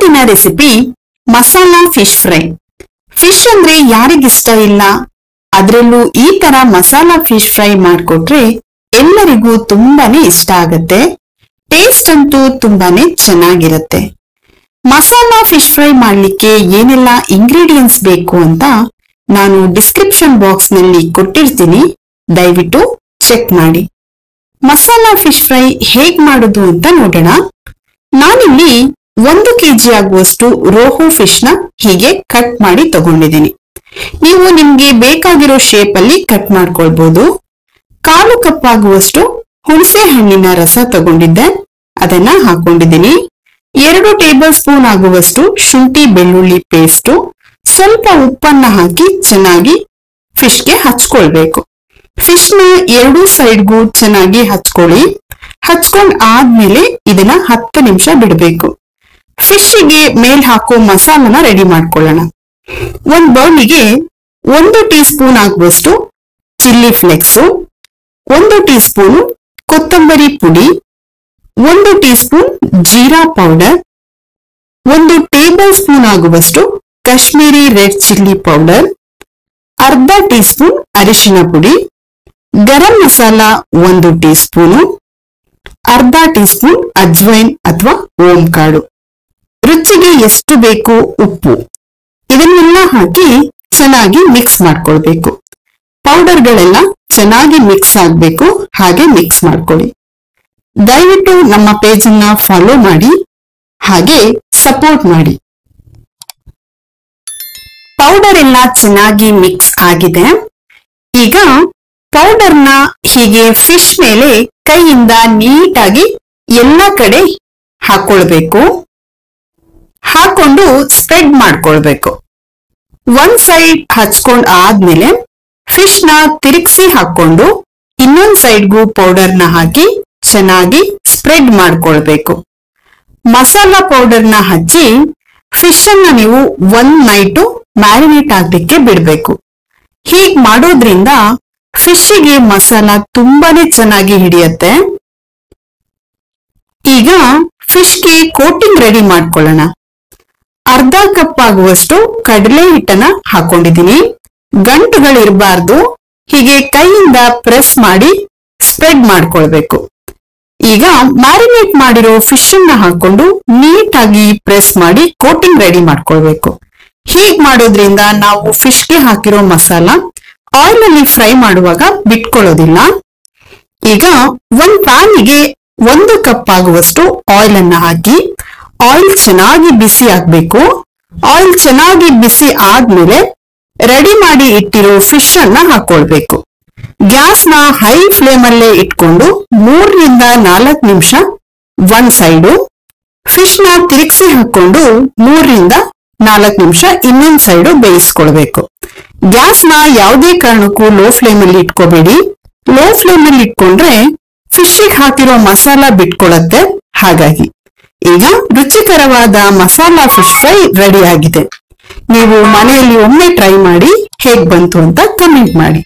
ಇವತ್ತಿನ recipe masala fish fry. Fish ಅಂದ್ರೆ ಯಾರಿಗಿಷ್ಟ ಇಲ್ಲ, ಅದ್ರಲ್ಲೂ ಈ ತರ ಮಸಾಲಾ ಫಿಶ್ ಫ್ರೈ ಮಾಡ್ಕೊಟ್ರೆ ಎಲ್ಲರಿಗೂ ತುಂಬಾನೇ ಇಷ್ಟ ಆಗತ್ತೆ. ಟೇಸ್ಟ್ ಅಂತೂ ತುಂಬಾನೇ ಚೆನ್ನಾಗಿರುತ್ತೆ. ಮಸಾಲಾ ಫಿಶ್ ಫ್ರೈ ಮಾಡ್ಲಿಕ್ಕೆ ಏನೆಲ್ಲ ಇಂಗ್ರೀಡಿಯೆಂಟ್ಸ್ ಬೇಕು ಅಂತ ನಾನು ಡಿಸ್ಕ್ರಿಪ್ಷನ್ ಬಾಕ್ಸ್ ನಲ್ಲಿ ಕೊಟ್ಟಿರ್ತೀನಿ, ದಯವಿಟ್ಟು ಚೆಕ್ ಮಾಡಿ. ಮಸಾಲಾ ಫಿಶ್ ಫ್ರೈ ಹೇಗ್ ಮಾಡೋದು ಅಂತ ನೋಡೋಣ. ನಾನಿಲ್ಲಿ 1 kg ಆಗುವಷ್ಟು ರೋಹು ಫಿಶ್ ನ ಹೀಗೆ ಕಟ್ ಮಾಡಿ ತಗೊಂಡಿದ್ದೀನಿ. ನೀವು ನಿಮ್ಗೆ ಬೇಕಾಗಿರೋ ಶೇಪ್ ಅಲ್ಲಿ ಕಟ್ ಮಾಡ್ಕೊಳ್ಬಹುದು. 1/4 ಕಪ್ ಆಗುವಷ್ಟು ಹುಣಸೆ ಹಣ್ಣಿನ ರಸ ತಗೊಂಡಿದ್ದೆ, ಅದನ್ನ ಹಾಕೊಂಡಿದ್ದೀನಿ. 2 ಟೇಬಲ್ ಸ್ಪೂನ್ ಆಗುವಷ್ಟು ಶುಂಠಿ ಬೆಳ್ಳುಳ್ಳಿ ಪೇಸ್ಟ್, ಸ್ವಲ್ಪ ಉಪ್ಪನ್ನ ಹಾಕಿ ಚೆನ್ನಾಗಿ ಫಿಶ್ಗೆ ಹಚ್ಕೊಳ್ಬೇಕು. ಫಿಶ್ ನ 2 ಸೈಡ್ಗೂ ಚೆನ್ನಾಗಿ ಹಚ್ಕೊಳ್ಳಿ. ಹಚ್ಕೊಂಡ್ ಆದ್ಮೇಲೆ ಇದನ್ನ 10 ನಿಮಿಷ ಬಿಡಬೇಕು. ಫಿಶ್ಗೆ ಮೇಲ್ ಹಾಕೋ ಮಸಾಲನ ರೆಡಿ ಮಾಡ್ಕೊಳ್ಳೋಣ. ಒಂದ್ ಬೌಲಿಗೆ 1 ಟೀ ಸ್ಪೂನ್ ಆಗುವಷ್ಟು ಚಿಲ್ಲಿ ಫ್ಲೇಕ್ಸ್, 1 ಟೀ ಸ್ಪೂನ್ ಕೊತ್ತಂಬರಿ ಪುಡಿ, 1 tea spoon jeera powder, 1 table spoon ಆಗುವಷ್ಟು ಕಾಶ್ಮೀರಿ ರೆಡ್ ಚಿಲ್ಲಿ ಪೌಡರ್, ಅರ್ಧ ಟೀ ಸ್ಪೂನ್ ಅರಿಶಿನ ಪುಡಿ, ಗರಂ ಮಸಾಲ 1 ಟೀ ಸ್ಪೂನು, ಅರ್ಧ ಟೀ ಸ್ಪೂನ್ ಅಜ್ವೈನ್ ಅಥವಾ ಓಂ ಕಾಳು, ರುಚಿಗೆ ಎಷ್ಟು ಬೇಕು ಉಪ್ಪು, ಇದನ್ನೆಲ್ಲ ಹಾಕಿ ಚೆನ್ನಾಗಿ ಮಿಕ್ಸ್ ಮಾಡ್ಕೊಳ್ಬೇಕು. ಪೌಡರ್ಗಳೆಲ್ಲ ಚೆನ್ನಾಗಿ ಮಿಕ್ಸ್ ಆಗ್ಬೇಕು, ಹಾಗೆ ಮಿಕ್ಸ್ ಮಾಡ್ಕೊಳ್ಳಿ. ದಯವಿಟ್ಟು ನಮ್ಮ ಪೇಜ್ ಅನ್ನ ಫಾಲೋ ಮಾಡಿ, ಹಾಗೆ ಸಪೋರ್ಟ್ ಮಾಡಿ. ಪೌಡರ್ ಎಲ್ಲ ಚೆನ್ನಾಗಿ ಮಿಕ್ಸ್ ಆಗಿದೆ. ಈಗ ಪೌಡರ್ನ ಹೀಗೆ ಫಿಶ್ ಮೇಲೆ ಕೈಯಿಂದ ನೀಟಾಗಿ ಎಲ್ಲ ಕಡೆ ಹಾಕೊಳ್ಬೇಕು. ಹಾಕೊಂಡು ಸ್ಪ್ರೆಡ್ ಮಾಡ್ಕೊಳ್ಬೇಕು. ಒಂದ್ ಸೈಡ್ ಹಚ್ಕೊಂಡ್ ಆದ್ಮೇಲೆ ಫಿಶ್ ನ ತಿರುಗಿಸಿ ಹಾಕೊಂಡು ಇನ್ನೊಂದ್ ಸೈಡ್ಗೂ ಪೌಡರ್ನ ಹಾಕಿ ಚೆನ್ನಾಗಿ ಸ್ಪ್ರೆಡ್ ಮಾಡ್ಕೊಳ್ಬೇಕು. ಮಸಾಲಾ ಪೌಡರ್ನ ಹಚ್ಚಿ ಫಿಶ್ ಅನ್ನ ನೀವು 1 ನೈಟ್ ಮ್ಯಾರಿನೇಟ್ ಆಗ್ಲಿಕ್ಕೆ ಬಿಡ್ಬೇಕು. ಹೀಗ್ ಮಾಡೋದ್ರಿಂದ ಫಿಶ್ಗೆ ಮಸಾಲ ತುಂಬಾನೇ ಚೆನ್ನಾಗಿ ಹಿಡಿಯತ್ತೆ. ಈಗ ಫಿಶ್ಗೆ ಕೋಟಿಂಗ್ ರೆಡಿ ಮಾಡ್ಕೊಳ್ಳೋಣ. ಅರ್ಧ ಕಪ್ ಆಗುವಷ್ಟು ಕಡಲೆ ಹಿಟ್ಟನ್ನ ಹಾಕೊಂಡಿದ್ದೀನಿ. ಗಂಟುಗಳಿರಬಾರ್ದು, ಹೀಗೆ ಕೈಯಿಂದ ಪ್ರೆಸ್ ಮಾಡಿ ಸ್ಪ್ರೆಡ್ ಮಾಡ್ಕೊಳ್ಬೇಕು. ಈಗ ಮ್ಯಾರಿನೇಟ್ ಮಾಡಿರೋ ಫಿಶ್ ಅನ್ನ ಹಾಕೊಂಡು ನೀಟಾಗಿ ಪ್ರೆಸ್ ಮಾಡಿ ಕೋಟಿಂಗ್ ರೆಡಿ ಮಾಡ್ಕೊಳ್ಬೇಕು. ಹೀಗ್ ಮಾಡೋದ್ರಿಂದ ನಾವು ಫಿಶ್ಗೆ ಹಾಕಿರೋ ಮಸಾಲ ಆಯಿಲ್ ಅಲ್ಲಿ ಫ್ರೈ ಮಾಡುವಾಗ ಬಿಟ್ಕೊಳ್ಳೋದಿಲ್ಲ. ಈಗ ಒಂದ್ ಪ್ಯಾನ್ಗೆ 1 ಕಪ್ ಆಗುವಷ್ಟು ಆಯಿಲ್ ಅನ್ನ ಹಾಕಿ, ಆಯಿಲ್ ಚೆನ್ನಾಗಿ ಬಿಸಿ ಆಗ್ಬೇಕು. ಆಯಿಲ್ ಚೆನ್ನಾಗಿ ಬಿಸಿ ಆದ್ಮೇಲೆ ರೆಡಿ ಮಾಡಿ ಇಟ್ಟಿರೋ ಫಿಶ್ ಅನ್ನ ಹಾಕೊಳ್ಬೇಕು. ಗ್ಯಾಸ್ ನ ಹೈ ಫ್ಲೇಮ್ ಅಲ್ಲೇ ಇಟ್ಕೊಂಡು 3 ರಿಂದ 4 ನಿಮಿಷ ಒಂದ್ ಸೈಡು, ಫಿಶ್ ನ ತಿರುಗಿಸಿ ಹಾಕೊಂಡು 3 ರಿಂದ 4 ನಿಮಿಷ ಇನ್ನೊಂದ್ ಸೈಡು ಬೇಯಿಸ್ಕೊಳ್ಬೇಕು. ಗ್ಯಾಸ್ ನ ಯಾವುದೇ ಕಾರಣಕ್ಕೂ ಲೋ ಫ್ಲೇಮ್ ಅಲ್ಲಿ ಇಟ್ಕೋಬೇಡಿ. ಲೋ ಫ್ಲೇಮ್ ಅಲ್ಲಿ ಇಟ್ಕೊಂಡ್ರೆ ಫಿಶ್ಗೆ ಹಾಕಿರೋ ಮಸಾಲ ಬಿಟ್ಕೊಳತ್ತೆ. ಹಾಗಾಗಿ ಈಗ ರುಚಿಕರವಾದ ಮಸಾಲಾ ಫಿಶ್ ಫ್ರೈ ರೆಡಿ ಆಗಿದೆ. ನೀವು ಮನೆಯಲ್ಲಿ ಒಮ್ಮೆ ಟ್ರೈ ಮಾಡಿ ಹೇಗ್ ಬಂತು ಅಂತ ಕಮೆಂಟ್ ಮಾಡಿ.